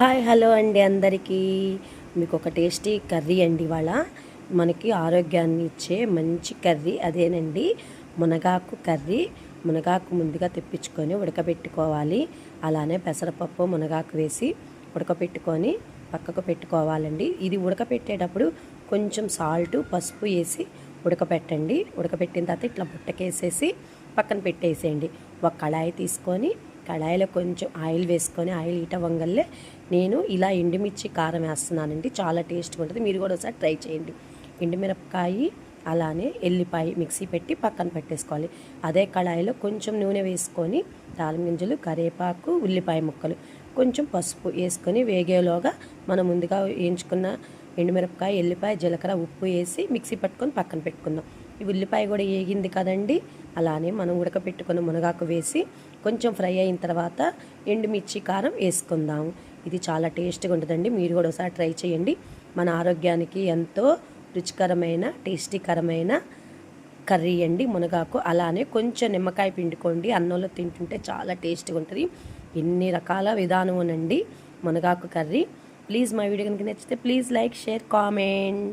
Hi hello అండి అందరికీ. మీకు ఒక టేస్టీ కర్రీ అండి ఇవాళ. మనకి ఆరోగ్యాన్ని ఇచ్చే మంచి కర్రీ అదేనండి, మునగాకు కర్రీ. మునగాకు ముందుగా తెప్పించుకొని ఉడకబెట్టుకోవాలి. అలానే పెసరపప్పు మునగాకు వేసి ఉడకబెట్టుకొని పక్కకు పెట్టుకోవాలండి. ఇది ఉడకబెట్టేటప్పుడు కొంచెం సాల్ట్ పసుపు వేసి ఉడకబెట్టండి. ఉడకబెట్టిన తర్వాత ఇట్లా బుట్టకేసేసి పక్కన పెట్టేసేయండి. ఒక కళాయి తీసుకొని కళాయిలో కొంచెం ఆయిల్ వేసుకొని ఆయిల్ హీట్ అవ్వగానే నేను ఇలా ఎండుమిర్చి కారం వేస్తున్నానండి. చాలా టేస్ట్గా ఉంటుంది. మీరు కూడా ఒకసారి ట్రై చేయండి. ఎండుమిరపకాయ అలానే ఎల్లిపాయ మిక్సీ పెట్టి పక్కన పెట్టేసుకోవాలి. అదే కళాయిలో కొంచెం నూనె వేసుకొని తాలింపు గింజలు కరివేపాకు ఉల్లిపాయ ముక్కలు కొంచెం పసుపు వేసుకొని వేగేలోగా మనం ముందుగా వేయించుకున్న ఎండుమిరపకాయ ఎల్లిపాయ జీలకర్ర ఉప్పు వేసి మిక్సీ పట్టుకొని పక్కన పెట్టుకుందాం. ఈ ఉల్లిపాయ కూడా వేగింది కదండి. అలానే మనం ఉడకపెట్టుకున్న మునగాకు వేసి కొంచెం ఫ్రై అయిన తర్వాత ఎండుమిర్చి కారం వేసుకుందాము. ఇది చాలా టేస్ట్గా ఉంటుందండి. మీరు కూడా ఒకసారి ట్రై చేయండి. మన ఆరోగ్యానికి ఎంతో రుచికరమైన టేస్టీకరమైన కర్రీ అండి మునగాకు. అలానే కొంచెం నిమ్మకాయ పిండుకోండి, అన్నంలో తింటుంటే చాలా టేస్ట్గా ఉంటుంది. ఎన్ని రకాల విధానం అండి మునగాకు కర్రీ. ప్లీజ్ మా వీడియో కనుక నచ్చితే ప్లీజ్ లైక్ షేర్ కామెంట్.